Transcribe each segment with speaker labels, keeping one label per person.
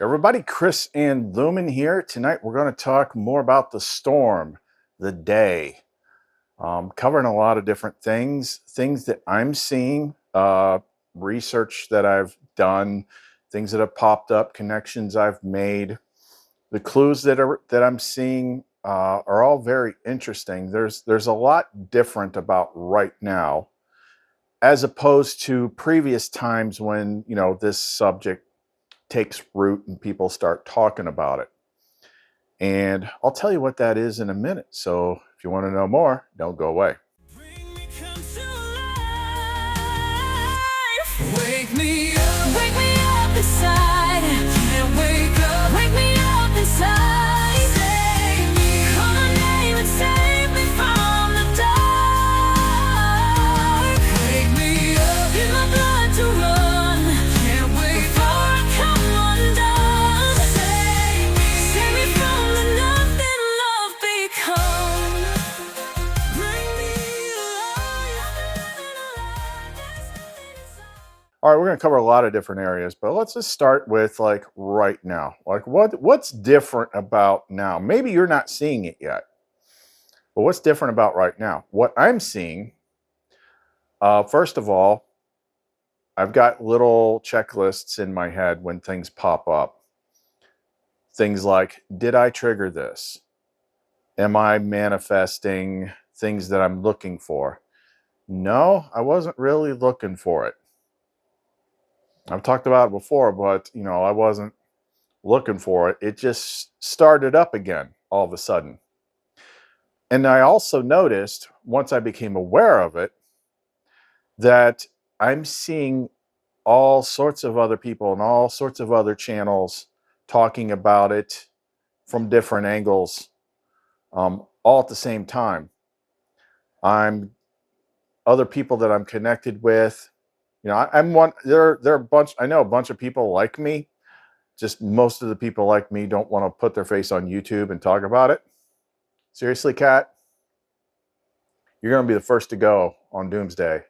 Speaker 1: Everybody, Chris and Lumen here. Tonight we're going to talk more about the storm, the day, covering a lot of different things that I'm seeing, research that I've done, things that have popped up, connections I've made. The clues that I'm seeing are all very interesting. There's a lot different about right now as opposed to previous times when this subject takes root and people start talking about it. And I'll tell you what that is in a minute. So if you want to know more, don't go away.
Speaker 2: Wake me up inside. Can't wake me up inside. Save me, call my name and save me from the dark. Wake me up, get my blood to run. Can't wait before I come undone. Save me from the nothing love becomes. Bring me
Speaker 1: All right, we're going to cover a lot of different areas, but let's just start with like right now. Like what's different about now? Maybe you're not seeing it yet, but what's different about right now? What I'm seeing, first of all, I've got little checklists in my head when things pop up. Things like, did I trigger this? Am I manifesting things that I'm looking for? No, I wasn't really looking for it. I've talked about it before, but I wasn't looking for it. It just started up again all of a sudden. And I also noticed, once I became aware of it, that I'm seeing all sorts of other people and all sorts of other channels talking about it from different angles, all at the same time. Other people that I'm connected with, I'm one. There are a bunch. I know a bunch of people like me. Just most of the people like me don't want to put their face on YouTube and talk about it. Seriously, Kat, you're going to be the first to go on Doomsday.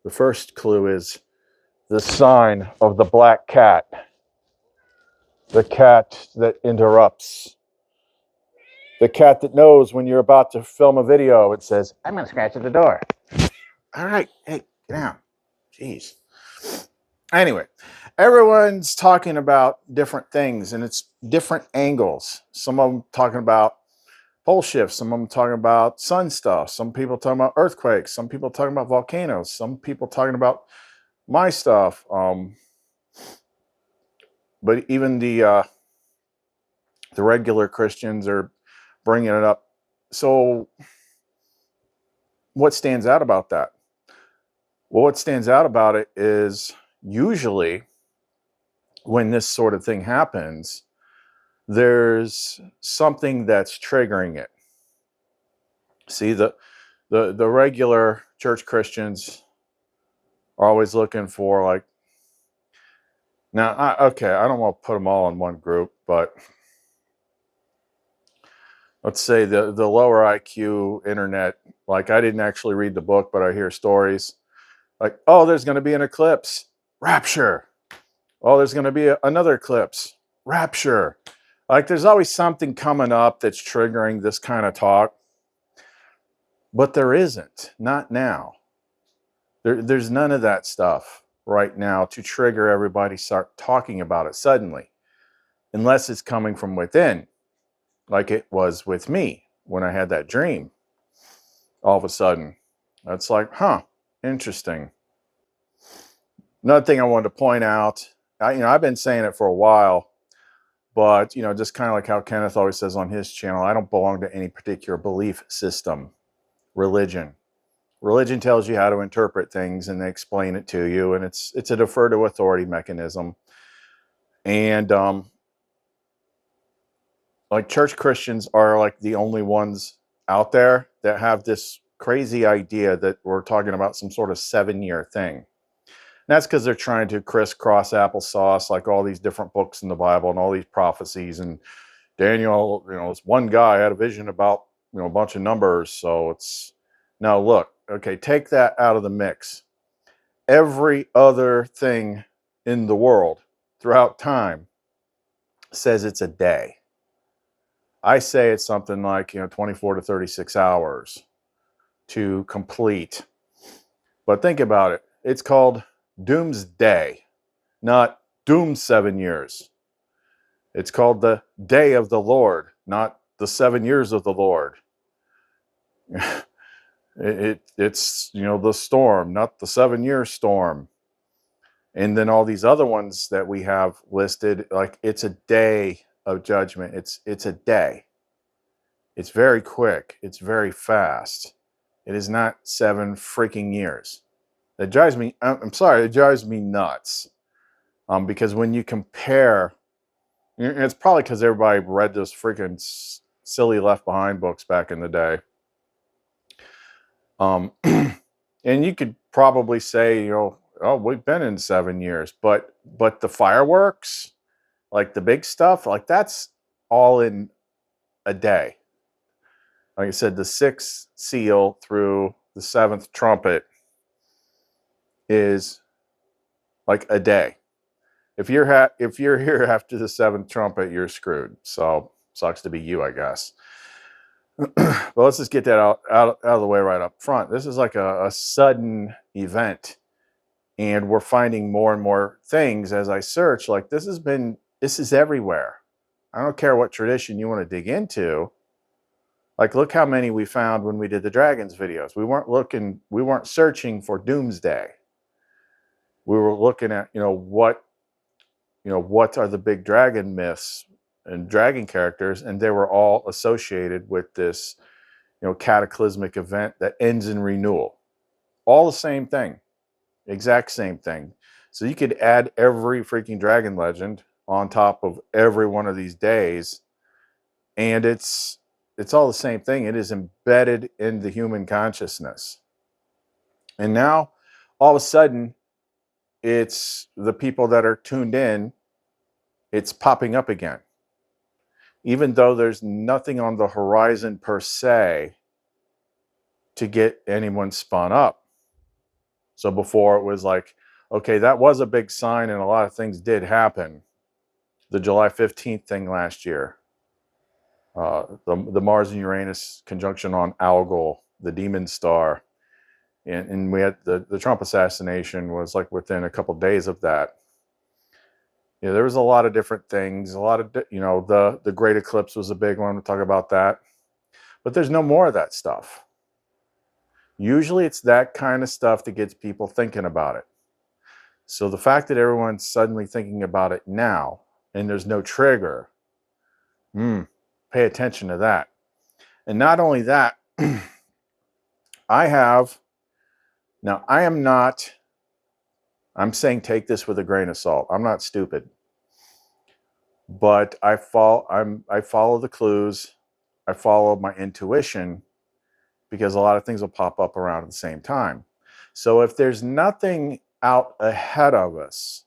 Speaker 1: The first clue is the sign of the black cat. The cat that interrupts. The cat that knows when you're about to film a video, it says, "I'm going to scratch at the door." All right, hey, get out. Jeez. Anyway, everyone's talking about different things, and it's different angles. Some of them talking about pole shifts, some of them talking about sun stuff, some people talking about earthquakes, some people talking about volcanoes, some people talking about my stuff. But even the regular Christians are bringing it up. So what stands out about that? Well, what stands out about it is usually when this sort of thing happens, there's something that's triggering it. See, the regular church Christians are always looking for like, now, I don't want to put them all in one group, but let's say the lower IQ internet, like I didn't actually read the book, but I hear stories like, oh, there's going to be an eclipse, rapture. Oh, there's going to be another eclipse, rapture. Like there's always something coming up that's triggering this kind of talk. But there isn't, not now. There's none of that stuff right now to trigger everybody start talking about it suddenly, unless it's coming from within, like it was with me when I had that dream. All of a sudden, that's like, huh, interesting. Another thing I wanted to point out, I've been saying it for a while, but just kind of like how Kenneth always says on his channel, I don't belong to any particular belief system. Religion tells you how to interpret things and they explain it to you, and it's a defer to authority mechanism. And like church Christians are like the only ones out there that have this crazy idea that we're talking about some sort of 7-year thing. And that's because they're trying to crisscross applesauce like all these different books in the Bible and all these prophecies. And Daniel, this one guy had a vision about a bunch of numbers. So it's now look, okay, take that out of the mix. Every other thing in the world throughout time says it's a day. I say it's something like, 24 to 36 hours to complete. But think about it. It's called Doomsday, not Doom 7 years. It's called the Day of the Lord, not the 7 years of the Lord. It's the storm, not the 7-year storm. And then all these other ones that we have listed, like it's a day of judgment. It's a day. It's very quick. It's very fast. It is not 7 freaking years. That drives me. I'm sorry. It drives me nuts. Because when you compare, it's probably because everybody read those freaking silly Left Behind books back in the day. And you could probably say, oh, we've been in 7 years, but the fireworks, like the big stuff, like that's all in a day. Like I said, the 6th seal through the 7th trumpet is like a day. If you're here after the 7th trumpet, you're screwed. So sucks to be you, I guess. But let's just get that out of the way right up front. This is like a sudden event, and we're finding more and more things as I search. Like this is everywhere. I don't care what tradition you want to dig into. Like, look how many we found when we did the dragons videos. We weren't searching for doomsday. We were looking at, what are the big dragon myths and dragon characters, and they were all associated with this, cataclysmic event that ends in renewal. All the same thing, exact same thing. So you could add every freaking dragon legend on top of every one of these days, and it's all the same thing. It is embedded in the human consciousness. And now, all of a sudden, it's the people that are tuned in, it's popping up again. Even though there's nothing on the horizon per se to get anyone spun up. So before it was like, okay, that was a big sign and a lot of things did happen. The July 15th thing last year. The Mars and Uranus conjunction on Algol, the demon star. And we had the Trump assassination was like within a couple of days of that. There was a lot of different things. A lot of, the great eclipse was a big one. We'll talk about that. But there's no more of that stuff. Usually it's that kind of stuff that gets people thinking about it. So the fact that everyone's suddenly thinking about it now and there's no trigger, pay attention to that. And not only that, I'm saying take this with a grain of salt. I'm not stupid. But I follow the clues. I follow my intuition because a lot of things will pop up around at the same time. So if there's nothing out ahead of us,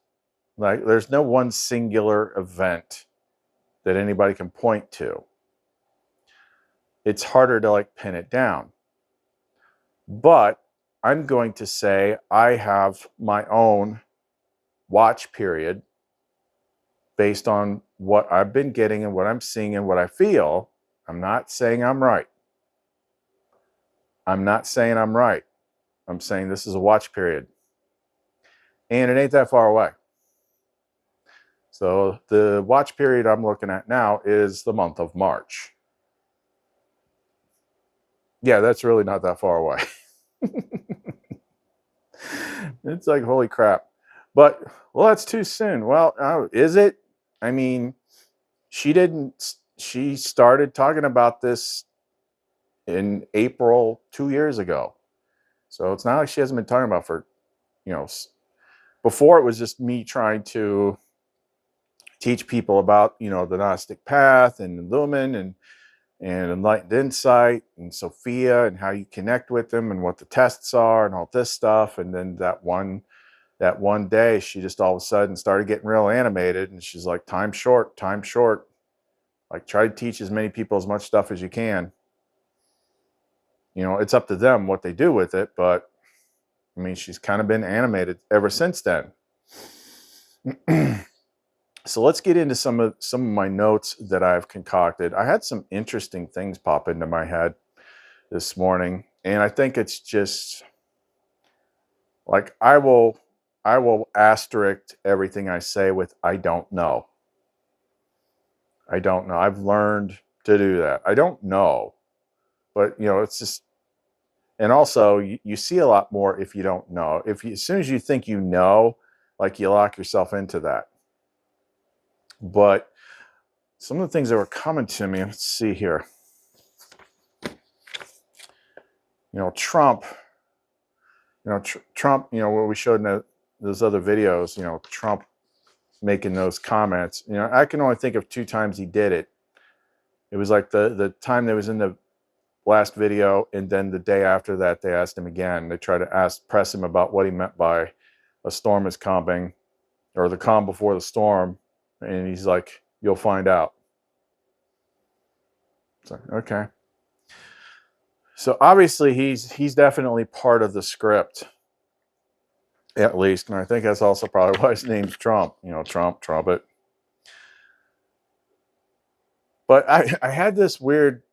Speaker 1: like there's no one singular event that anybody can point to, it's harder to pin it down. But I'm going to say I have my own watch period based on what I've been getting and what I'm seeing and what I feel. I'm not saying I'm right. I'm saying this is a watch period. And it ain't that far away. So the watch period I'm looking at now is the month of March. Yeah, that's really not that far away. It's like, holy crap. But, well, that's too soon. Well, is it? I mean, she started talking about this in April 2 years ago. So it's not like she hasn't been talking about for, before it was just me trying to teach people about, the Gnostic path and Lumen and enlightened insight and Sophia and how you connect with them and what the tests are and all this stuff. And then that one day she just all of a sudden started getting real animated and she's like, time short. Like, try to teach as many people as much stuff as you can. It's up to them what they do with it, but I mean, she's kind of been animated ever since then. So let's get into some of my notes that I've concocted. I had some interesting things pop into my head this morning, and I think it's just like I will asterisk everything I say with I don't know. I don't know. I've learned to do that. I don't know. But it's just, and also you see a lot more if you don't know. As soon as you think you know, like you lock yourself into that. But some of the things that were coming to me, let's see here. Trump, Trump, what we showed in those other videos, Trump making those comments. I can only think of 2 times he did it. It was like the time that was in the last video, and then the day after that, they asked him again. They tried to press him about what he meant by a storm is coming, or the calm before the storm, and he's like, "You'll find out." It's like, okay. So obviously he's definitely part of the script, at least, and I think that's also probably why his name's Trump. Trumpet. But I had this weird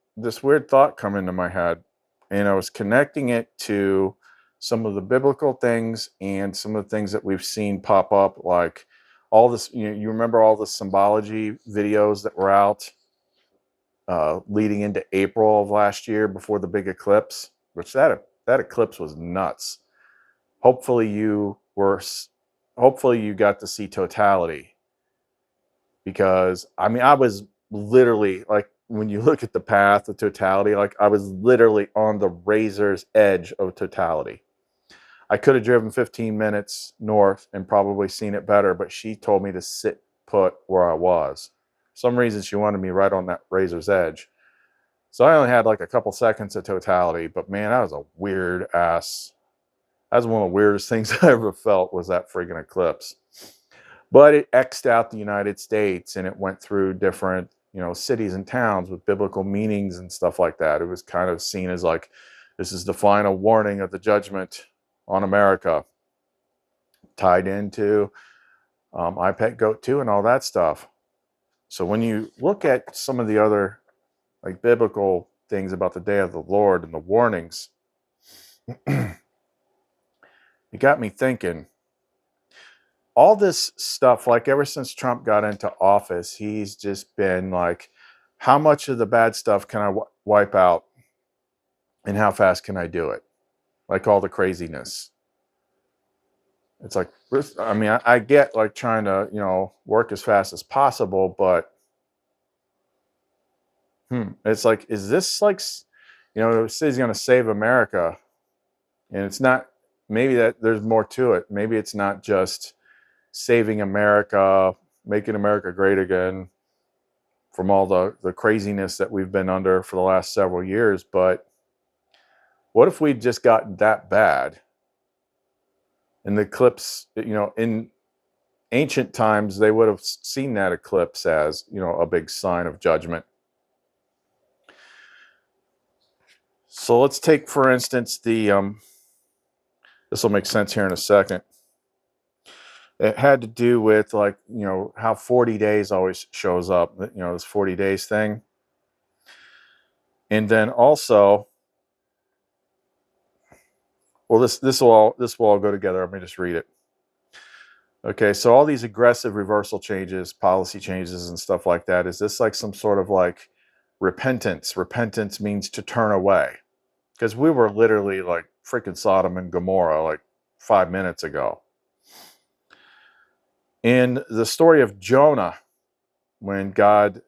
Speaker 1: thought come into my head, and I was connecting it to some of the biblical things and some of the things that we've seen pop up, like all this. You remember all the symbology videos that were out leading into April of last year before the big eclipse, which that eclipse was nuts. Hopefully you got to see totality, because I was literally, like, when you look at the path of totality, like I was literally on the razor's edge of totality. I could have driven 15 minutes north and probably seen it better, but she told me to sit put where I was. For some reason she wanted me right on that razor's edge. So I only had like a couple seconds of totality, but man, that was a weird ass. That was one of the weirdest things I ever felt, was that friggin' eclipse. But it X'd out the United States, and it went through different, cities and towns with biblical meanings and stuff like that. It was kind of seen as like, this is the final warning of the judgment on America, tied into I Pet Goat 2 and all that stuff. So when you look at some of the other like biblical things about the day of the Lord and the warnings, it got me thinking. All this stuff, like ever since Trump got into office, he's just been like, how much of the bad stuff can I wipe out, and how fast can I do it? Like all the craziness. It's like, I get like trying to, work as fast as possible, but it's like, is this like, it says he's going to save America, and it's not, maybe that there's more to it. Maybe it's not just saving America, making America great again from all the craziness that we've been under for the last several years. But what if we'd just gotten that bad? And the eclipse, in ancient times, they would have seen that eclipse as, a big sign of judgment. So let's take, for instance, this will make sense here in a second. It had to do with, like, how 40 days always shows up, this 40 days thing. And then also, well, this will all go together. Let me just read it. Okay, so all these aggressive reversal changes, policy changes and stuff like that, is this like some sort of like repentance? Repentance means to turn away. Because we were literally like freaking Sodom and Gomorrah like 5 minutes ago. In the story of Jonah, when God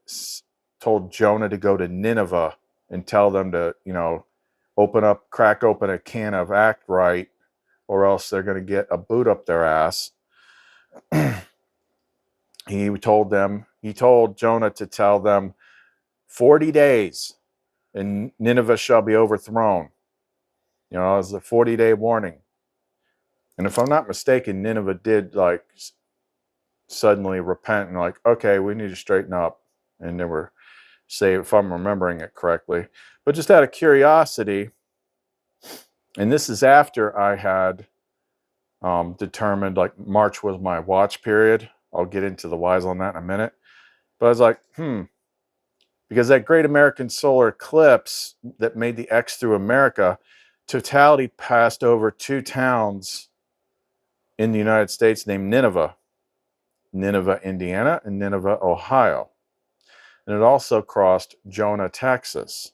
Speaker 1: told Jonah to go to Nineveh and tell them to, crack open a can of Act Right, or else they're going to get a boot up their ass. He told Jonah to tell them 40 days and Nineveh shall be overthrown. As a 40-day warning. And if I'm not mistaken, Nineveh did like suddenly repent and like, okay, we need to straighten up. And they were saved, if I'm remembering it correctly. But just out of curiosity, and this is after I had determined, like March was my watch period. I'll get into the whys on that in a minute. But I was like, because that great American solar eclipse that made the X through America, totality passed over 2 towns in the United States named Nineveh, Indiana, and Nineveh, Ohio. And it also crossed Jonah, Texas.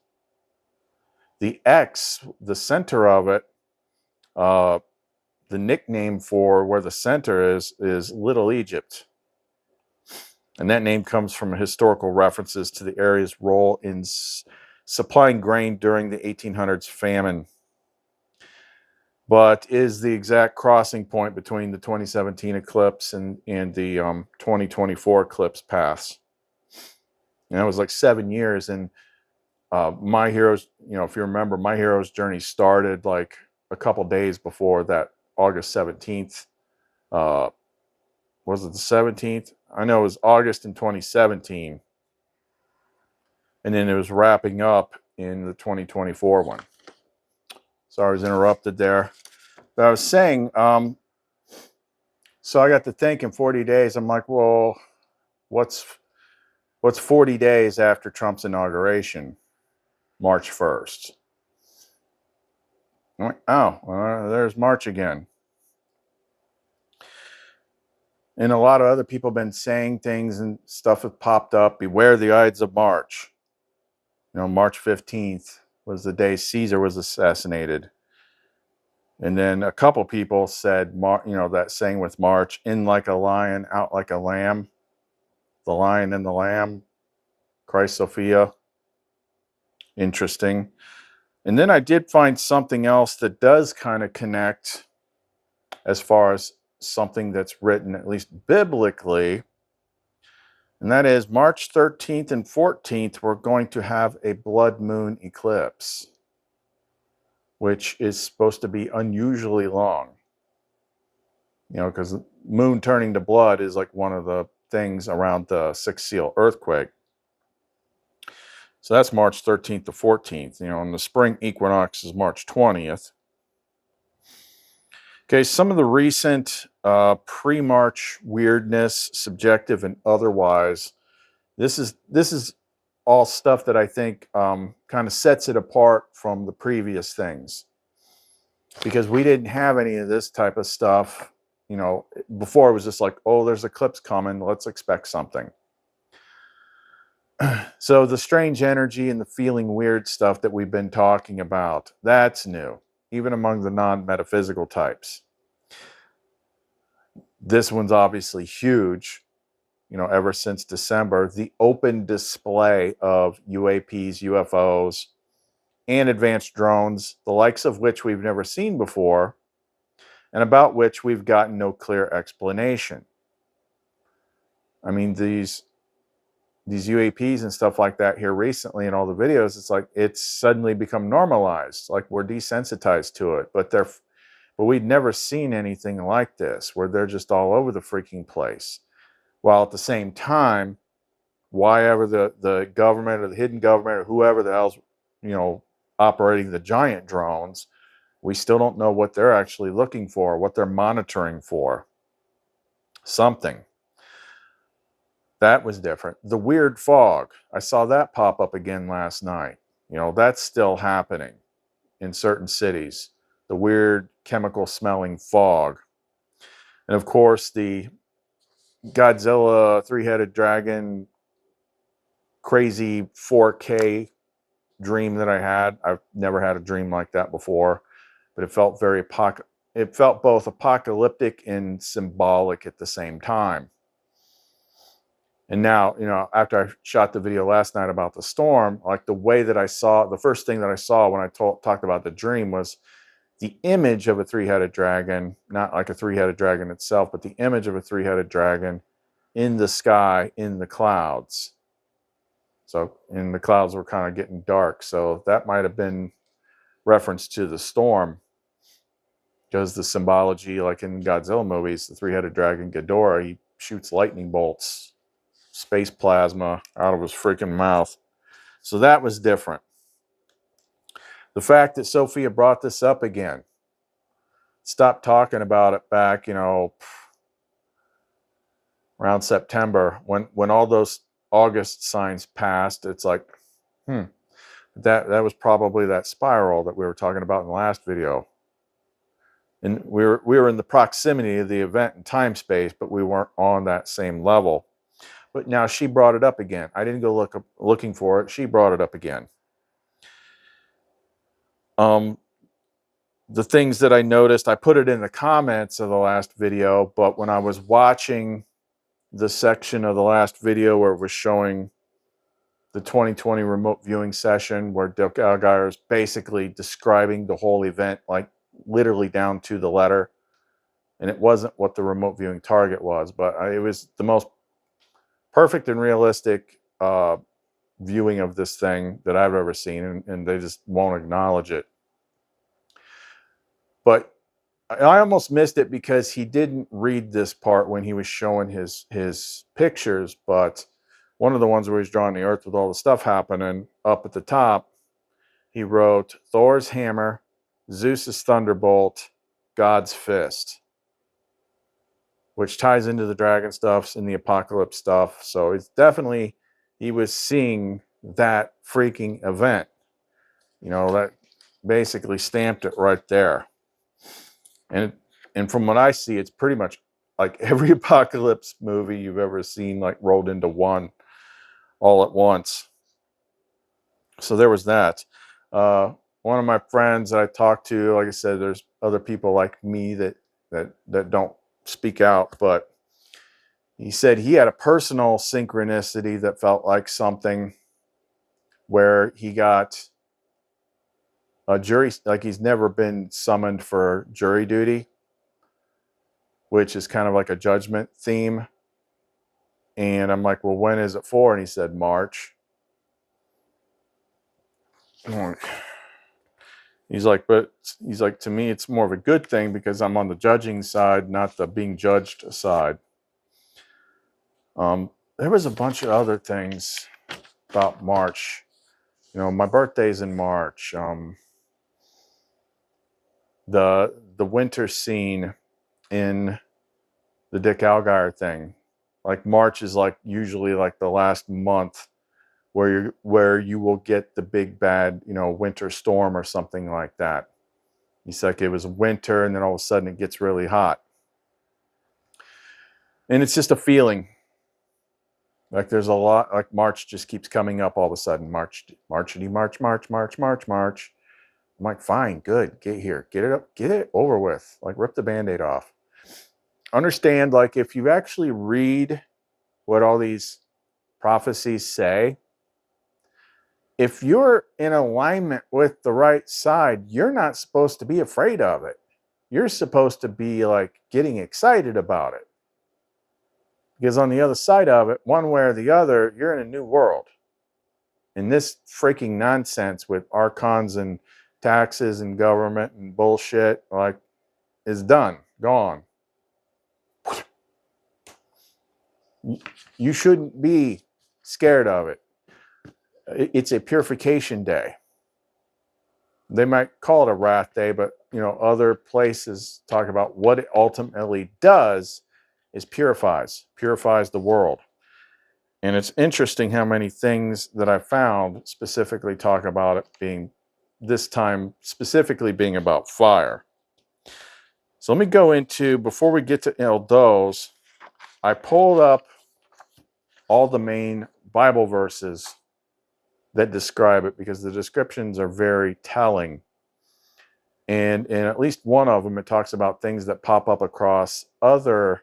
Speaker 1: The X, the center of it, the nickname for where the center is Little Egypt. And that name comes from historical references to the area's role in supplying grain during the 1800s famine, but is the exact crossing point between the 2017 eclipse and the 2024 eclipse paths. And that was like 7 years. And my hero's, if you remember, my hero's journey started like a couple days before that August 17th. Was it the 17th? I know it was August in 2017. And then it was wrapping up in the 2024 one. Sorry, I was interrupted there. But I was saying, so I got to thinking 40 days. I'm like, well, what's 40 days after Trump's inauguration? March 1st. I'm like, oh, well, there's March again. And a lot of other people have been saying things and stuff have popped up. Beware the Ides of March. March 15th was the day Caesar was assassinated. And then a couple people said, that saying with March, in like a lion, out like a lamb. The lion and the lamb, Christ Sophia. Interesting. And then I did find something else that does kind of connect as far as something that's written, at least biblically. And that is March 13th and 14th, we're going to have a blood moon eclipse, which is supposed to be unusually long. Because moon turning to blood is like one of the things around the Sixth Seal earthquake. So that's March 13th to 14th. And the spring equinox is March 20th. Okay, some of the recent pre-March weirdness, subjective and otherwise, this is all stuff that I think kind of sets it apart from the previous things. Because we didn't have any of this type of stuff, before. It was just like, oh, there's an eclipse coming, let's expect something. So the strange energy and the feeling weird stuff that we've been talking about, that's new, even among the non-metaphysical types. This one's obviously huge, ever since December. The open display of UAPs, UFOs, and advanced drones, the likes of which we've never seen before, and about which we've gotten no clear explanation. I mean, these UAPs and stuff like that here recently in all the videos, it's like it's suddenly become normalized, like we're desensitized to it. But we'd never seen anything like this, where they're just all over the freaking place. While at the same time, why ever the government or the hidden government or whoever the hell's, operating the giant drones, we still don't know what they're actually looking for, what they're monitoring for. Something. That was different. The weird fog, I saw that pop up again last night. That's still happening in certain cities. The weird chemical smelling fog. And of course, the Godzilla three-headed dragon crazy 4K dream that I had. I've never had a dream like that before, but it felt it felt both apocalyptic and symbolic at the same time. And now, after I shot the video last night about the storm, like the way that I saw, the first thing that I saw when I talked about the dream was the image of a three-headed dragon, not like a three-headed dragon itself, but the image of a three-headed dragon in the sky, in the clouds. So, and the clouds were kind of getting dark. So that might have been reference to the storm, because the symbology, like in Godzilla movies, the three-headed dragon Ghidorah, he shoots lightning bolts, space plasma out of his freaking mouth. So that was different. The fact that Sophia brought this up again, stopped talking about it back, you know, around September when all those August signs passed. It's like, that was probably that spiral that we were talking about in the last video. And we were in the proximity of the event in time space, but we weren't on that same level. But now she brought it up again. I didn't go looking for it. She brought it up again. The things that I noticed, I put it in the comments of the last video, but when I was watching the section of the last video where it was showing the 2020 remote viewing session, where Dick Allgaier is basically describing the whole event, like literally down to the letter, and it wasn't what the remote viewing target was, but it was the most perfect and realistic viewing of this thing that I've ever seen, and they just won't acknowledge it. But I almost missed it because he didn't read this part when he was showing his pictures, but one of the ones where he's drawing the earth with all the stuff happening, up at the top, he wrote Thor's hammer, Zeus's thunderbolt, God's fist, which ties into the dragon stuff and the apocalypse stuff. So it's definitely, he was seeing that freaking event. You know, that basically stamped it right there. And from what I see, it's pretty much like every apocalypse movie you've ever seen, like rolled into one all at once. So there was that. One of my friends that I talked to, like I said, there's other people like me that don't speak out, but he said he had a personal synchronicity that felt like something where he got a jury, like he's never been summoned for jury duty, which is kind of like a judgment theme. And I'm like, well, when is it for? And he said March. He's like, but he's like, to me, it's more of a good thing because I'm on the judging side, not the being judged side. There was a bunch of other things about March. You know, my birthday's in March. The winter scene in the Dick Allgaier thing, like March is like usually like the last month where you will get the big bad, you know, winter storm or something like that. It's like it was winter and then all of a sudden it gets really hot. And it's just a feeling. Like there's a lot, like March just keeps coming up all of a sudden. March. I'm like, fine, good, get here, get it up, get it over with, like rip the Band-Aid off. Understand, like if you actually read what all these prophecies say, if you're in alignment with the right side, you're not supposed to be afraid of it. You're supposed to be like getting excited about it. Because on the other side of it, one way or the other, you're in a new world. And this freaking nonsense with archons and taxes and government and bullshit, like, is done, gone. You shouldn't be scared of it. It's a purification day. They might call it a wrath day, but you know, other places talk about what it ultimately does is purifies the world. And it's interesting how many things that I found specifically talk about it being, this time specifically being about fire. So let me go into, before we get to those, I pulled up all the main Bible verses that describe it because the descriptions are very telling. And in at least one of them, it talks about things that pop up across other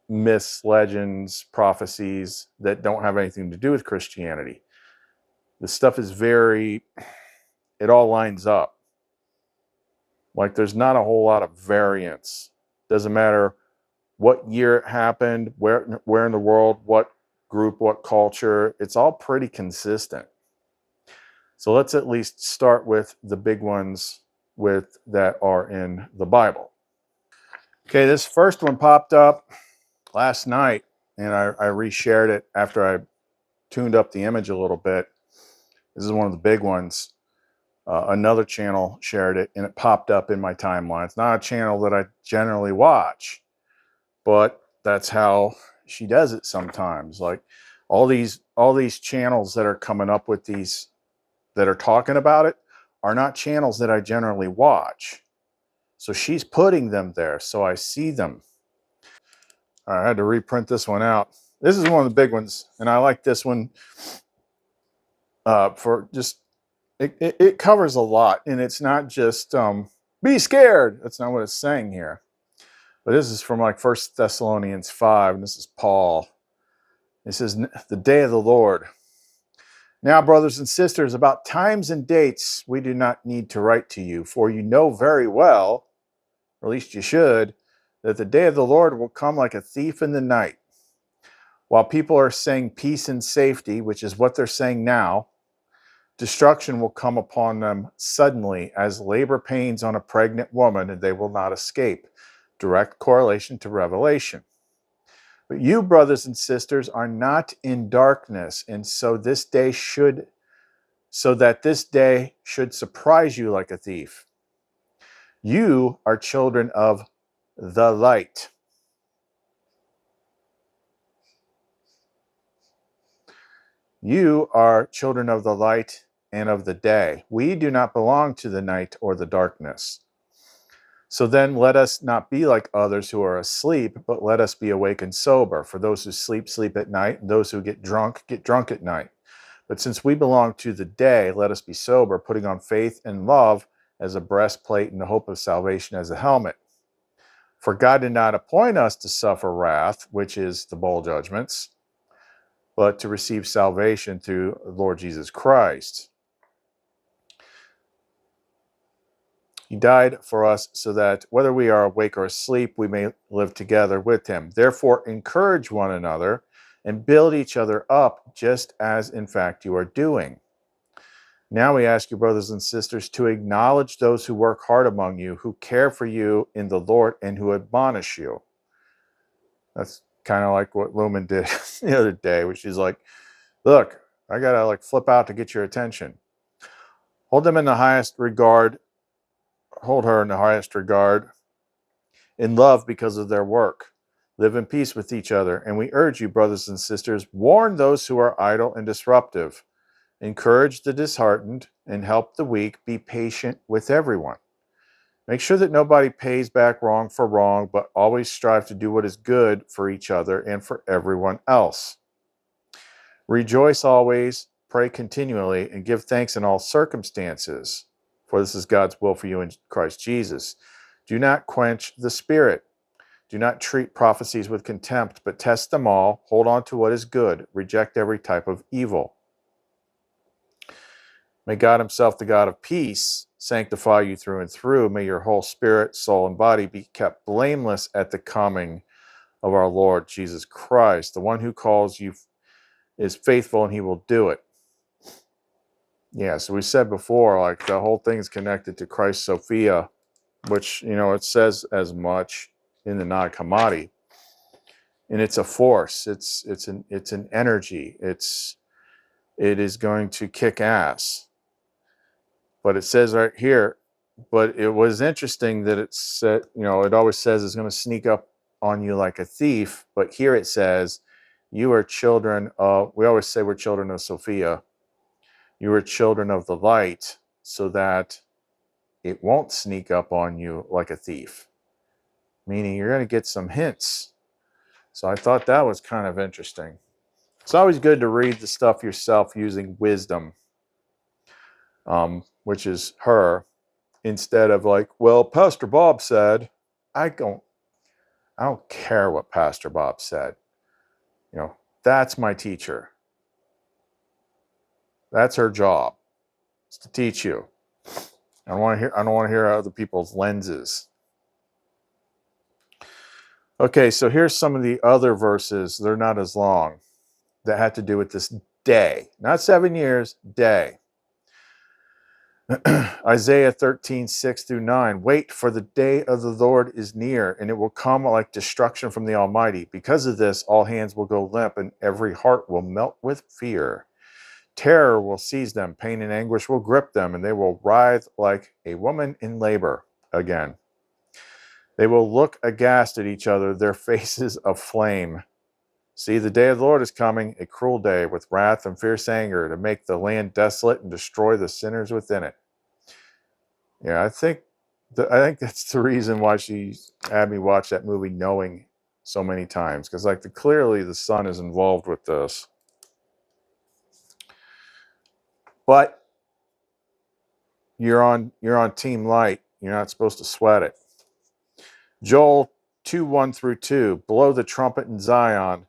Speaker 1: myths, legends, prophecies that don't have anything to do with Christianity. This stuff is very, it all lines up. Like there's not a whole lot of variance. Doesn't matter what year it happened, where in the world, what group, what culture, it's all pretty consistent. So let's at least start with the big ones that are in the Bible. Okay, this first one popped up last night, and I reshared it after I tuned up the image a little bit. This is one of the big ones. Another channel shared it, and it popped up in my timeline. It's not a channel that I generally watch, but that's how she does it sometimes. Like all these channels that are coming up with these that are talking about it are not channels that I generally watch. So she's putting them there, so I see them. I had to reprint this one out. This is one of the big ones, and I like this one for just it covers a lot, and it's not just be scared. That's not what it's saying here. But this is from like 1 Thessalonians 5, and this is Paul. It says, the day of the Lord. Now, brothers and sisters, about times and dates we do not need to write to you, for you know very well, or at least you should, that the day of the Lord will come like a thief in the night. While people are saying peace and safety, which is what they're saying now, destruction will come upon them suddenly as labor pains on a pregnant woman, and they will not escape. Direct correlation to Revelation. But you, brothers and sisters, are not in darkness, and so that this day should surprise you like a thief. You are children of the light. You are children of the light and of the day. We do not belong to the night or the darkness. So then let us not be like others who are asleep, but let us be awake and sober. For those who sleep, sleep at night, and those who get drunk at night. But since we belong to the day, let us be sober, putting on faith and love as a breastplate and the hope of salvation as a helmet. For God did not appoint us to suffer wrath, which is the bowl judgments, but to receive salvation through the Lord Jesus Christ. He died for us so that whether we are awake or asleep, we may live together with him. Therefore, encourage one another and build each other up, just as in fact you are doing. Now we ask you, brothers and sisters, to acknowledge those who work hard among you, who care for you in the Lord, and who admonish you. That's kind of like what Lumen did the other day, where she's like, look, I got to like flip out to get your attention. Hold them in the highest regard. Hold her in the highest regard in love because of their work. Live in peace with each other. And we urge you, brothers and sisters, warn those who are idle and disruptive. Encourage the disheartened and help the weak. Be patient with everyone. Make sure that nobody pays back wrong for wrong, but always strive to do what is good for each other and for everyone else. Rejoice always, pray continually, and give thanks in all circumstances, for this is God's will for you in Christ Jesus. Do not quench the spirit. Do not treat prophecies with contempt, but test them all. Hold on to what is good. Reject every type of evil. May God himself, the God of peace, sanctify you through and through. May your whole spirit, soul, and body be kept blameless at the coming of our Lord Jesus Christ. The one who calls you is faithful, and he will do it. Yeah, so we said before, like the whole thing is connected to Christ Sophia, which, you know, it says as much in the Nag Hammadi. And it's a force. It's an energy. It is going to kick ass. But it says right here, but it was interesting that it said, you know, it always says it's going to sneak up on you like a thief. But here it says, you are children of, we always say we're children of Sophia. You are children of the light, so that it won't sneak up on you like a thief. Meaning you're going to get some hints. So I thought that was kind of interesting. It's always good to read the stuff yourself using wisdom, which is her, instead of like, well, Pastor Bob said. I don't care what Pastor Bob said. You know, that's my teacher. That's her job. It's to teach you. I don't want to hear other people's lenses. Okay, so here's some of the other verses. They're not as long, that had to do with this day. Not 7 years, day. Isaiah 13, 6-9. Wait, for the day of the Lord is near, and it will come like destruction from the Almighty. Because of this, all hands will go limp, and every heart will melt with fear. Terror will seize them, pain and anguish will grip them, and they will writhe like a woman in labor again. They will look aghast at each other, their faces aflame. See, the day of the Lord is coming, a cruel day with wrath and fierce anger to make the land desolate and destroy the sinners within it. Yeah, I think that's the reason why she had me watch that movie knowing so many times, because clearly the son is involved with this. But you're on team light. You're not supposed to sweat it. Joel 2:1-2. Blow the trumpet in Zion.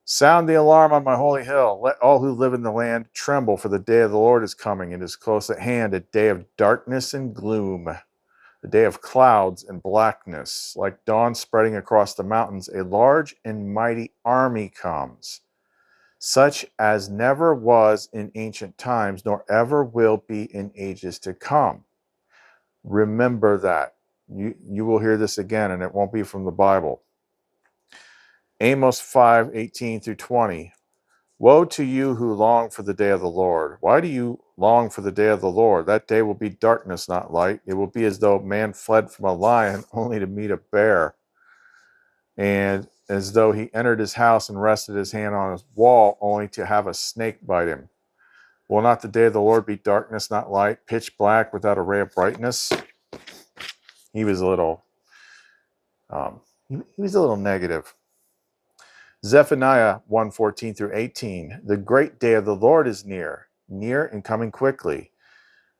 Speaker 1: Sound the alarm on my holy hill. Let all who live in the land tremble, for the day of the Lord is coming. It is close at hand, a day of darkness and gloom, a day of clouds and blackness. Like dawn spreading across the mountains, a large and mighty army comes, such as never was in ancient times, nor ever will be in ages to come. Remember that. You will hear this again, and it won't be from the Bible. Amos 5:18-20. Woe to you who long for the day of the Lord. Why do you long for the day of the Lord? That day will be darkness, not light. It will be as though man fled from a lion only to meet a bear, and as though he entered his house and rested his hand on his wall only to have a snake bite him. Will not the day of the Lord be darkness, not light, pitch black without a ray of brightness? He was a little negative. Zephaniah 1:14-18. The great day of the Lord is near and coming quickly.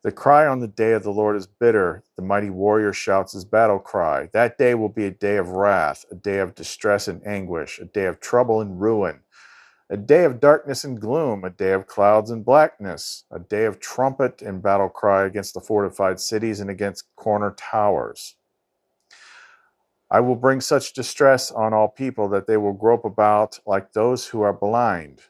Speaker 1: The cry on the day of the Lord is bitter. The mighty warrior shouts his battle cry. That day will be a day of wrath, a day of distress and anguish, a day of trouble and ruin, a day of darkness and gloom, a day of clouds and blackness, a day of trumpet and battle cry against the fortified cities and against corner towers. I will bring such distress on all people that they will grope about like those who are blind,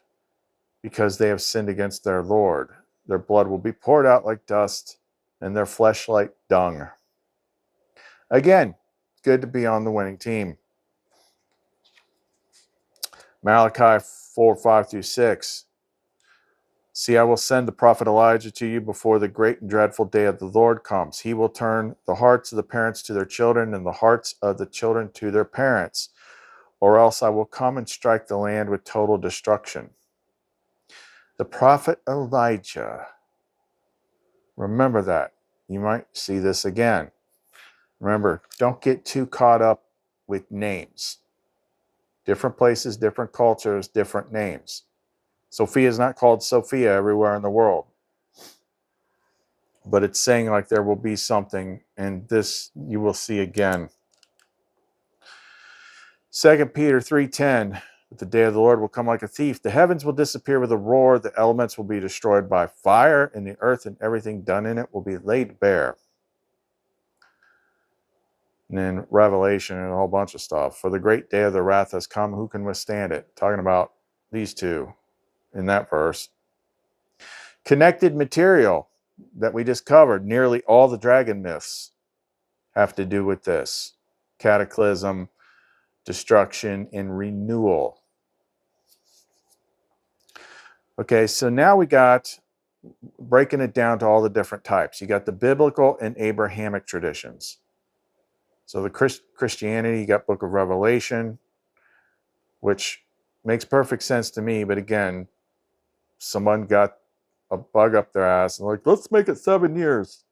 Speaker 1: because they have sinned against their Lord. Their blood will be poured out like dust, and their flesh like dung. Again, good to be on the winning team. Malachi 4:5-6. See, I will send the prophet Elijah to you before the great and dreadful day of the Lord comes. He will turn the hearts of the parents to their children and the hearts of the children to their parents, or else I will come and strike the land with total destruction. The prophet Elijah. Remember that. You might see this again. Remember, don't get too caught up with names. Different places, different cultures, different names. Sophia is not called Sophia everywhere in the world. But it's saying there will be something, and this you will see again. 2 Peter 3:10. But the day of the Lord will come like a thief. The heavens will disappear with a roar. The elements will be destroyed by fire, and the earth and everything done in it will be laid bare. And then Revelation and a whole bunch of stuff. For the great day of the wrath has come. Who can withstand it? Talking about these two in that verse. Connected material that we just covered. Nearly all the dragon myths have to do with this. Cataclysm, destruction, and renewal. Okay, so now we got breaking it down to all the different types. You got the biblical and Abrahamic traditions. So the Christianity, you got Book of Revelation, which makes perfect sense to me. But again, someone got a bug up their ass and let's make it 7 years.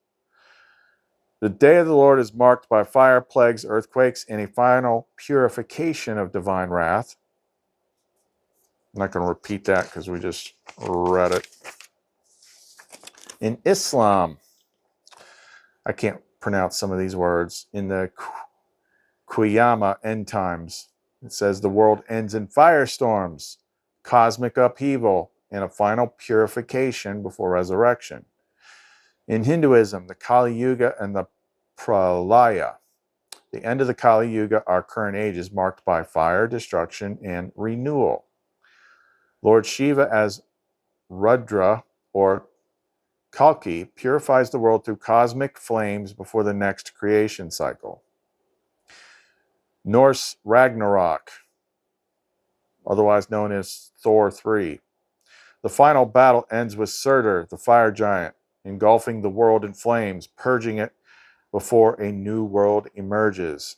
Speaker 1: The day of the Lord is marked by fire, plagues, earthquakes, and a final purification of divine wrath. I'm not going to repeat that because we just read it. In Islam, I can't pronounce some of these words. In the Qiyamah, end times, it says the world ends in firestorms, cosmic upheaval, and a final purification before resurrection. In Hinduism, the Kali Yuga and the Pralaya. The end of the Kali Yuga, our current age, is marked by fire, destruction, and renewal. Lord Shiva as Rudra or Kalki purifies the world through cosmic flames before the next creation cycle. Norse Ragnarok, otherwise known as Thor 3. The final battle ends with Surtur, the fire giant, engulfing the world in flames, purging it before a new world emerges.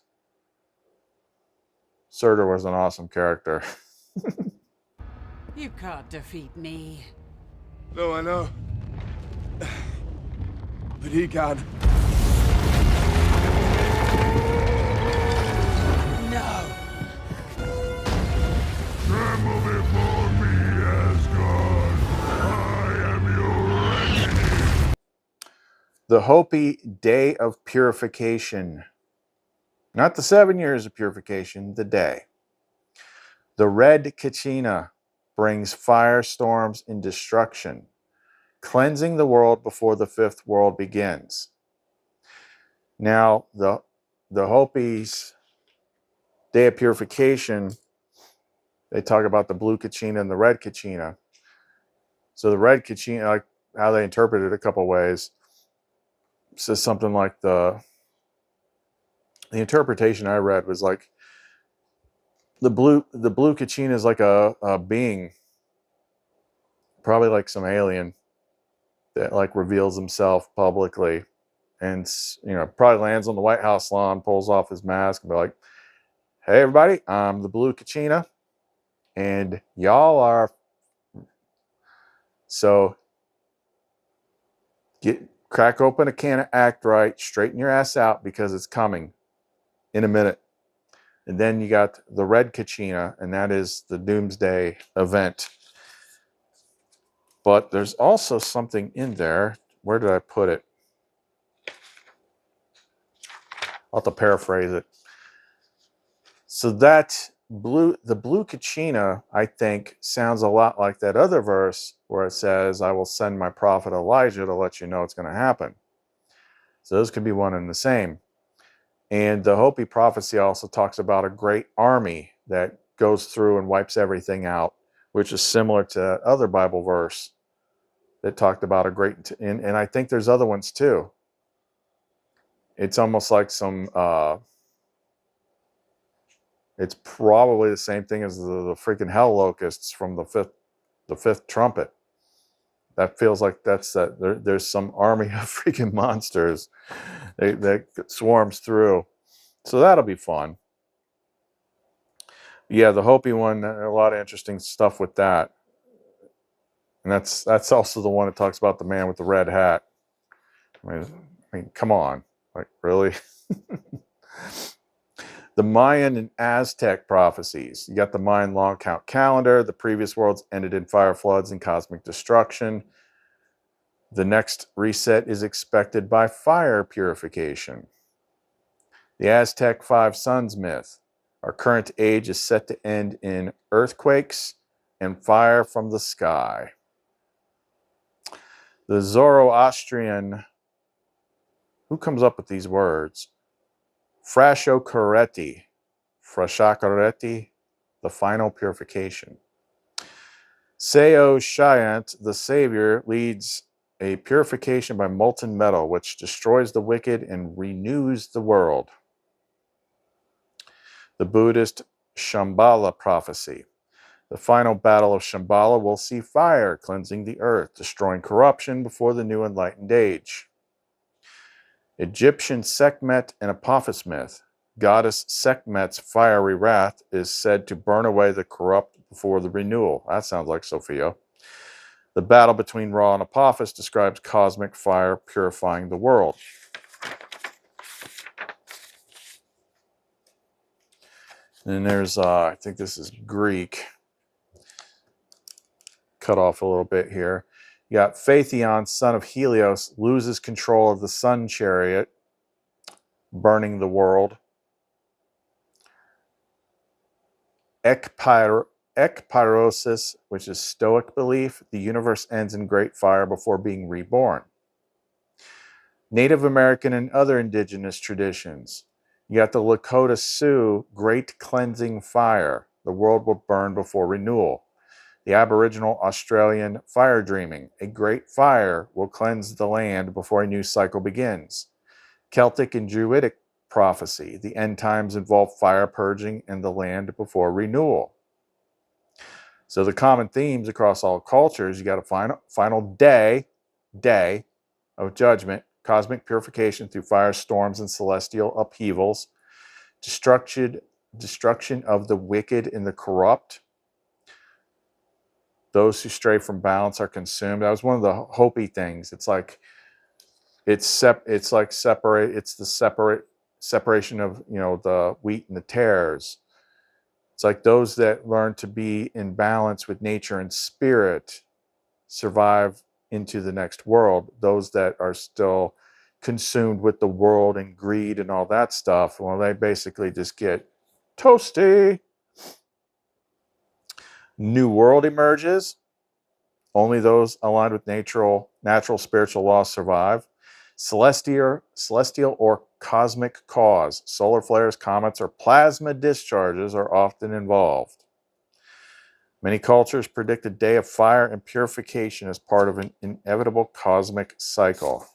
Speaker 1: Surtur was an awesome character.
Speaker 3: You can't defeat me.
Speaker 4: No, I know. But he can.
Speaker 3: No.
Speaker 5: Tremble before me, Asgard. I am your enemy.
Speaker 1: The Hopi Day of Purification. Not the 7 years of purification, the day. The red Kachina brings firestorms and destruction, cleansing the world before the fifth world begins. Now, the Hopi's Day of Purification, they talk about the blue Kachina and the red Kachina. So the red Kachina, like how they interpret it a couple ways, says something like the interpretation I read was like the blue Kachina is like a being, probably like some alien that like reveals himself publicly, and probably lands on the White House lawn, pulls off his mask, and be like, "Hey everybody, I'm the blue Kachina, and y'all are so crack open a can of Act Right, straighten your ass out because it's coming in a minute." And then you got the red Kachina, and that is the Doomsday event. But there's also something in there. Where did I put it? I'll have to paraphrase it. So that the blue Kachina, I think, sounds a lot like that other verse where it says, "I will send my prophet Elijah to let you know it's going to happen." So those could be one and the same. And the Hopi prophecy also talks about a great army that goes through and wipes everything out, which is similar to that other Bible verse that talked about a great, and I think there's other ones too. It's almost like some, it's probably the same thing as the freaking hell locusts from the fifth trumpet. That feels like there's some army of freaking monsters that swarms through. So that'll be fun. Yeah, the Hopi one, a lot of interesting stuff with that. And that's also the one that talks about the man with the red hat. I mean, come on. Like, really? The Mayan and Aztec prophecies. You got the Mayan long count calendar. The previous worlds ended in fire, floods, and cosmic destruction. The next reset is expected by fire purification. The Aztec five suns myth. Our current age is set to end in earthquakes and fire from the sky. The Zoroastrian, who comes up with these words? Frashokareti, the final purification. Seo Shyant, the savior, leads a purification by molten metal, which destroys the wicked and renews the world. The Buddhist Shambhala prophecy. The final battle of Shambhala will see fire cleansing the earth, destroying corruption before the new enlightened age. Egyptian Sekhmet and Apophis myth. Goddess Sekhmet's fiery wrath is said to burn away the corrupt before the renewal. That sounds like Sophia. The battle between Ra and Apophis describes cosmic fire purifying the world. And then there's, I think this is Greek. Cut off a little bit here. You got Phaethon, son of Helios, loses control of the sun chariot, burning the world. Ekpyrosis, which is Stoic belief, the universe ends in great fire before being reborn. Native American and other indigenous traditions. You got the Lakota Sioux, great cleansing fire. The world will burn before renewal. The Aboriginal Australian fire dreaming. A great fire will cleanse the land before a new cycle begins. Celtic and Druidic prophecy. The end times involve fire purging in the land before renewal. So the common themes across all cultures, you got a final day of judgment, cosmic purification through fire, storms, and celestial upheavals, destruction of the wicked and the corrupt. Those who stray from balance are consumed. That was one of the Hopi things. It's like it's like the separation of, you know, the wheat and the tares. It's like those that learn to be in balance with nature and spirit survive into the next world. Those that are still consumed with the world and greed and all that stuff, well, they basically just get toasty. New world emerges. Only those aligned with natural spiritual laws survive. Celestial or cosmic cause, solar flares, comets, or plasma discharges are often involved. Many cultures predict a day of fire and purification as part of an inevitable cosmic cycle.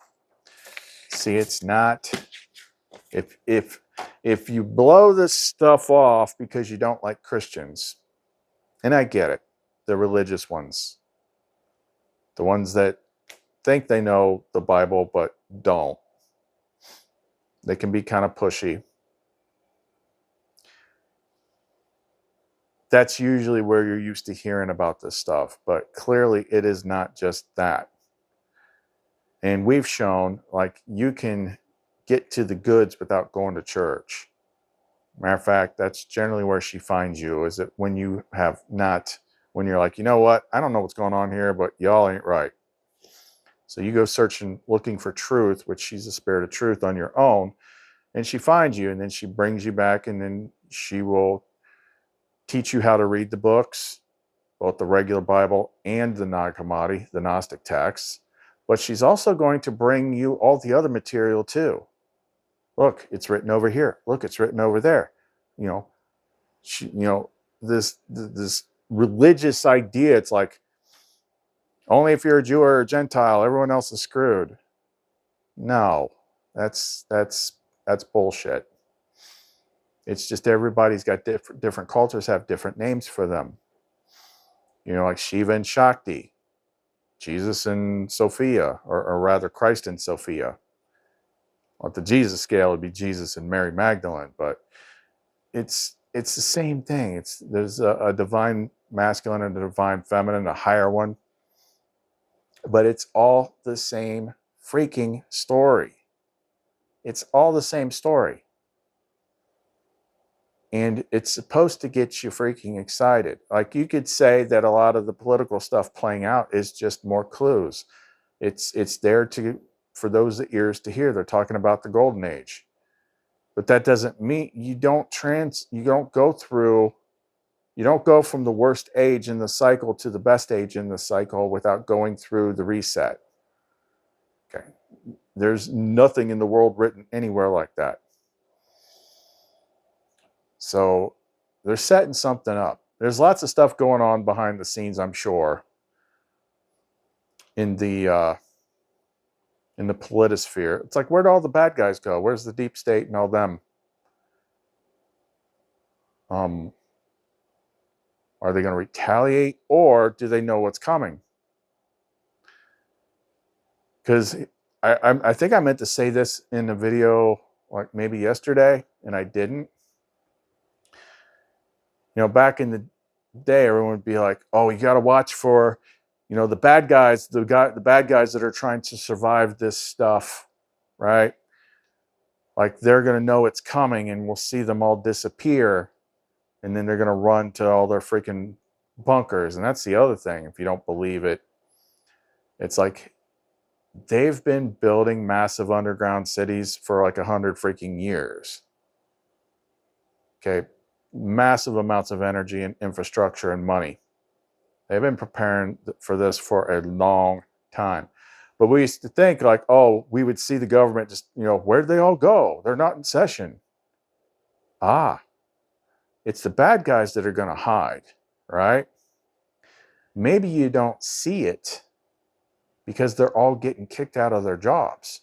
Speaker 1: See, it's not, if you blow this stuff off because you don't like Christians, and I get it, the religious ones, the ones that think they know the Bible but don't. They can be kind of pushy. That's usually where you're used to hearing about this stuff, but clearly it is not just that. And we've shown, like, you can get to the goods without going to church. Matter of fact, that's generally where she finds you, is that when you have not, when you're like, you know what, I don't know what's going on here, but y'all ain't right. So you go searching, looking for truth, which she's the spirit of truth, on your own, and she finds you, and then she brings you back, and then she will teach you how to read the books, both the regular Bible and the Nag Hammadi, the Gnostic texts. But she's also going to bring you all the other material too. Look, it's written over here. Look, it's written over there. You know, this religious idea. It's like, only if you're a Jew or a Gentile, everyone else is screwed. No, that's bullshit. It's just everybody's got different cultures have different names for them. You know, like Shiva and Shakti, Jesus and Sophia, or rather Christ and Sophia. On the Jesus scale, it'd be Jesus and Mary Magdalene, but it's the same thing. There's a divine masculine and a divine feminine, a higher one, but it's all the same freaking story. It's all the same story. And it's supposed to get you freaking excited. Like, you could say that a lot of the political stuff playing out is just more clues. It's there for those ears to hear. They're talking about the golden age. But that doesn't mean you don't go from the worst age in the cycle to the best age in the cycle without going through the reset. Okay. There's nothing in the world written anywhere like that. So they're setting something up. There's lots of stuff going on behind the scenes, I'm sure, in the politosphere. It's like, where'd all the bad guys go? Where's the deep state and all them? Are they going to retaliate, or do they know what's coming? Because I think I meant to say this in a video, like maybe yesterday, and I didn't. You know, back in the day, everyone would be like, "Oh, you got to watch for, you know, the bad guys, the bad guys that are trying to survive this stuff, right? Like, they're going to know it's coming, and we'll see them all disappear, and then they're going to run to all their freaking bunkers." And that's the other thing. If you don't believe it, it's like they've been building massive underground cities for like 100 freaking years. Okay. Massive amounts of energy and infrastructure and money. They've been preparing for this for a long time. But we used to think like, oh, we would see the government just, you know, where'd they all go? They're not in session. It's the bad guys that are going to hide, right? Maybe you don't see it because they're all getting kicked out of their jobs.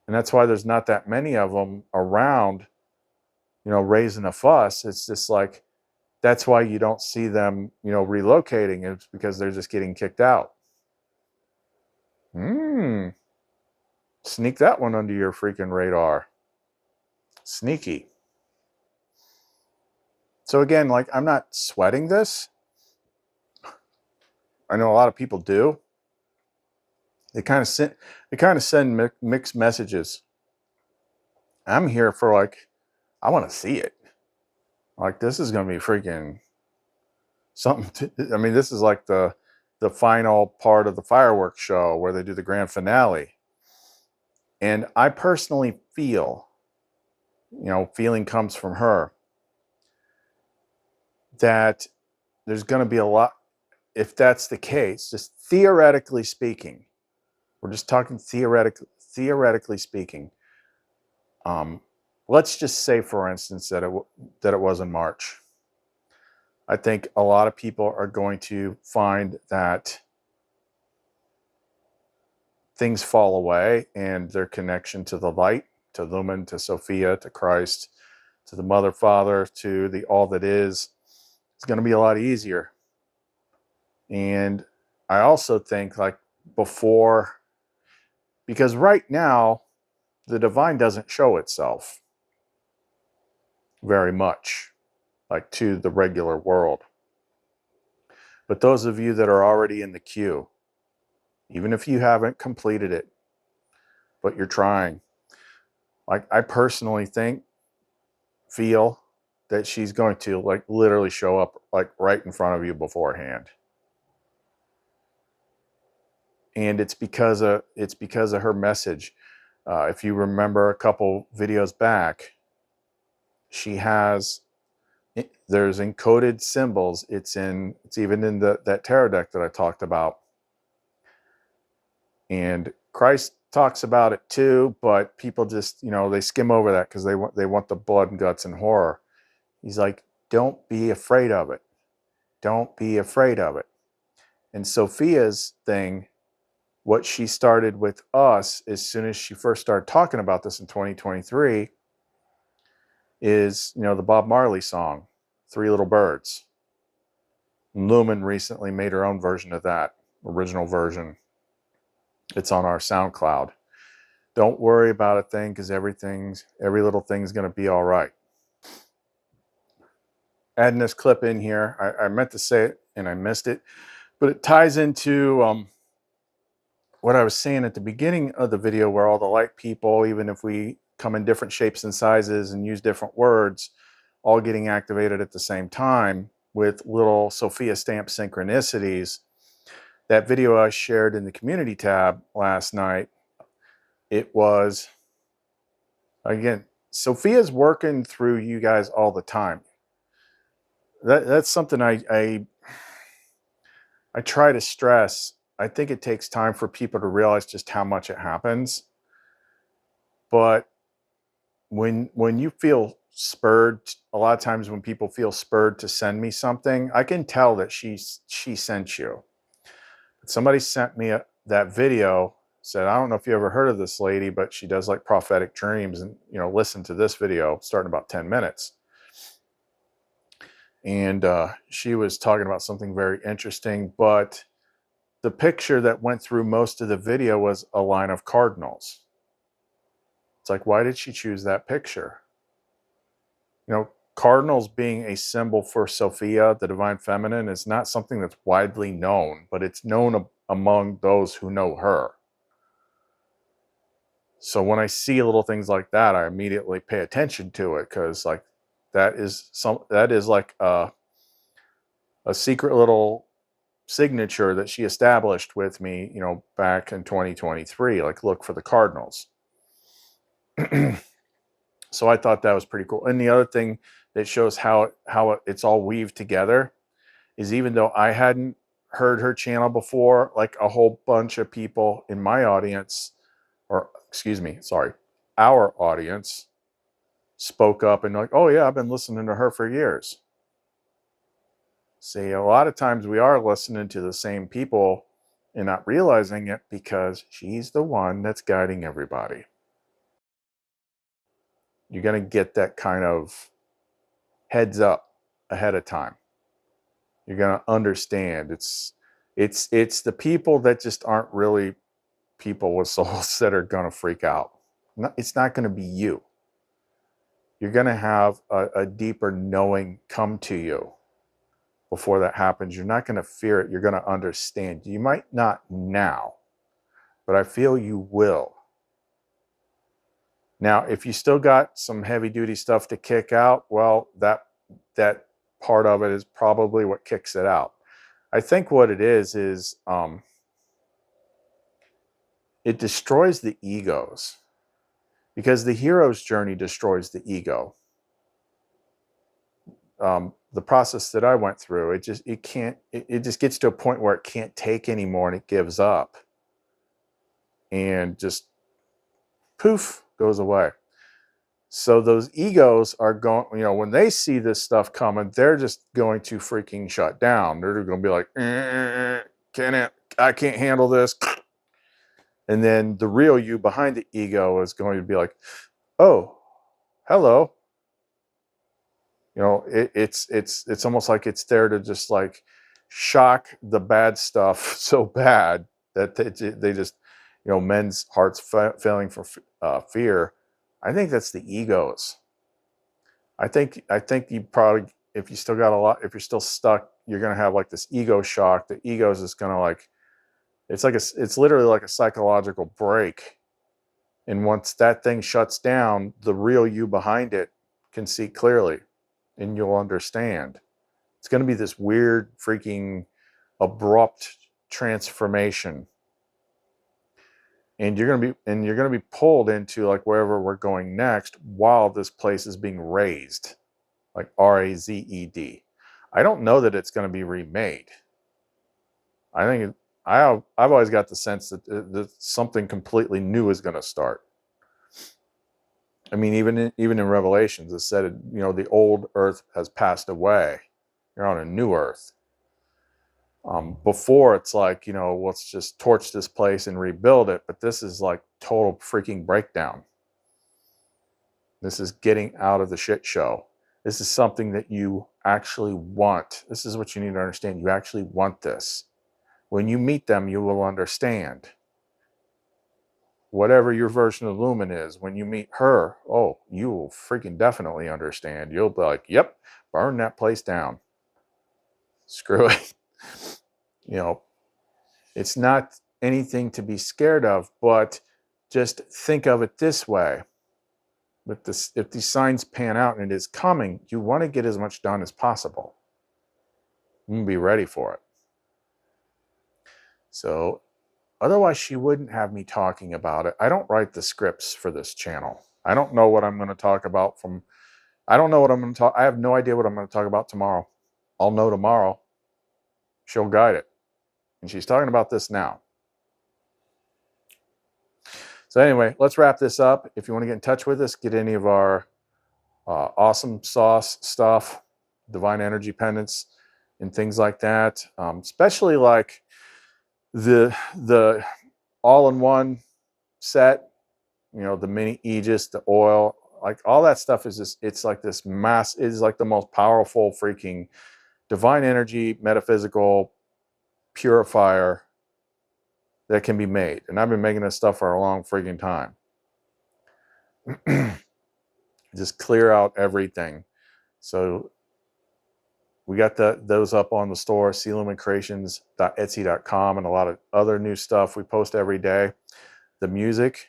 Speaker 1: And that's why there's not that many of them around, you know, raising a fuss. It's just like That's why you don't see them, relocating. It's because they're just getting kicked out. Sneak that one under your freaking radar. Sneaky. So again, like, I'm not sweating this. I know a lot of people do. They kind of send mixed messages. I'm here for, like, I want to see it. Like, this is going to be freaking something. I mean, this is like the final part of the fireworks show where they do the grand finale. And I personally feel, feeling comes from her, that there's going to be a lot, if that's the case, just theoretically speaking, we're just talking theoretically speaking. Let's just say, for instance, that it was in March. I think a lot of people are going to find that things fall away and their connection to the light, to Lumen, to Sophia, to Christ, to the Mother, Father, to the all that is going to be a lot easier. And I also think, like, before, because right now the divine doesn't show itself very much, like, to the regular world. But those of you that are already in the queue, even if you haven't completed it, but you're trying, like, I personally feel that she's going to, like, literally show up, like, right in front of you beforehand. And it's because of her message. If you remember a couple videos back, there's encoded symbols. It's even in that tarot deck that I talked about. And Christ talks about it too, but people just, they skim over that because they want the blood and guts and horror. He's like, don't be afraid of it. Don't be afraid of it. And Sophia's thing, what she started with us as soon as she first started talking about this in 2023, is, the Bob Marley song, Three Little Birds. Lumen recently made her own version of that, original version. It's on our SoundCloud. Don't worry about a thing, because every little thing's going to be all right. Adding this clip in here, I meant to say it and I missed it, but it ties into what I was saying at the beginning of the video, where all the light people, even if we come in different shapes and sizes and use different words, all getting activated at the same time with little Sophia stamp synchronicities. That video I shared in the community tab last night, it was, again, Sophia's working through you guys all the time. That's something I try to stress. I think it takes time for people to realize just how much it happens. But when you feel spurred, a lot of times when people feel spurred to send me something, I can tell that she sent you. Somebody sent me that video, said, I don't know if you ever heard of this lady, but she does, like, prophetic dreams, and, listen to this video starting about 10 minutes. And she was talking about something very interesting, but the picture that went through most of the video was a line of cardinals. It's like, why did she choose that picture? Cardinals being a symbol for Sophia, the divine feminine, is not something that's widely known, but it's known among those who know her. So when I see little things like that, I immediately pay attention to it, because, like, that is like a secret little signature that she established with me, back in 2023. Like, look for the cardinals. So I thought that was pretty cool. And the other thing that shows how it's all weaved together is, even though I hadn't heard her channel before, like, a whole bunch of people in my audience, or excuse me, sorry, our audience, spoke up and, like, oh yeah, I've been listening to her for years. See, a lot of times we are listening to the same people and not realizing it, because she's the one that's guiding everybody. You're going to get that kind of heads up ahead of time. You're going to understand. It's the people that just aren't really people with souls that are going to freak out. It's not going to be you. You're going to have a deeper knowing come to you before that happens. You're not going to fear it. You're going to understand. You might not now, but I feel you will. Now, if you still got some heavy duty stuff to kick out, well, that part of it is probably what kicks it out. I think what it is it destroys the egos, because the hero's journey destroys the ego. The process that I went through, it just gets to a point where it can't take anymore and it gives up and just poof, goes away. So those egos are going, when they see this stuff coming, they're just going to freaking shut down. They're going to be like, I can't handle this. And then the real you behind the ego is going to be like, oh, hello. It's almost like it's there to just like shock the bad stuff so bad that they just, men's hearts failing for fear. I think that's the egos. I think you probably, if you still got a lot, if you're still stuck, you're going to have like this ego shock. The egos is going to like, it's literally like a psychological break. And once that thing shuts down, the real you behind it can see clearly and you'll understand. It's going to be this weird, freaking abrupt transformation. And you're going to be pulled into like wherever we're going next while this place is being raised, like R-A-Z-E-D. I don't know that it's going to be remade. I think I've always got the sense that something completely new is going to start. I mean, even in Revelations, it said, the old earth has passed away. You're on a new earth. Before it's like, let's just torch this place and rebuild it. But this is like total freaking breakdown. This is getting out of the shit show. This is something that you actually want. This is what you need to understand. You actually want this. When you meet them, you will understand. Whatever your version of Lumen is, when you meet her, oh, you will freaking definitely understand. You'll be like, yep, burn that place down. Screw it. It's not anything to be scared of, but just think of it this way. If these signs pan out and it is coming, you want to get as much done as possible. You can be ready for it. So otherwise, she wouldn't have me talking about it. I don't write the scripts for this channel. I don't know what I'm going to talk about I don't know what I'm going to talk. I have no idea what I'm going to talk about tomorrow. I'll know tomorrow. She'll guide it. And she's talking about this now. So anyway, let's wrap this up. If you want to get in touch with us, get any of our awesome sauce stuff, divine energy pendants, and things like that. Especially like the all-in-one set, the mini Aegis, the oil, like all that stuff is just, it's like this mass, is like the most powerful freaking divine energy, metaphysical purifier that can be made. And I've been making this stuff for a long freaking time. Just clear out everything. So we got those up on the store, clumencreations.etsy.com, and a lot of other new stuff we post every day. The music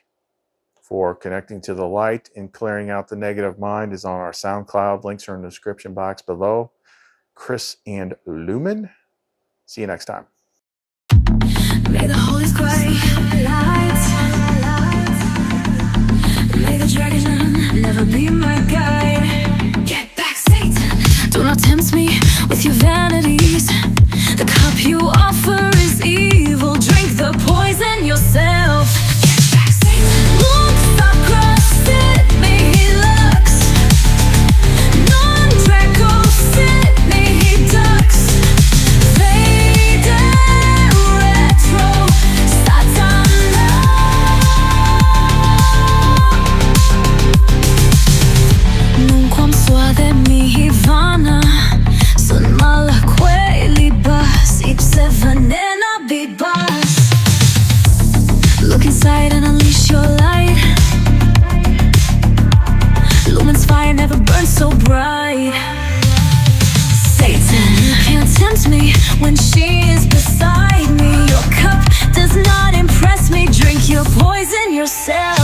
Speaker 1: for connecting to the light and clearing out the negative mind is on our SoundCloud. Links are in the description box below. Chris and Lumen. See you next time.
Speaker 2: May the Holy Square light. May the dragon never be my guide. Get back, Satan. Do not tempt me with your vanities. The cup you offer is evil. Drink the poison yourself. Get back, Satan. Looks across it, me he looks. Non-Draco sit, me he ducks. Faded retro, Satana. Num quam suade mi vana. 7 and I'll be boss. Look inside and unleash your light. Lumen's fire never burns so bright. Satan, you can't tempt me when she is beside me. Your cup does not impress me. Drink your poison yourself.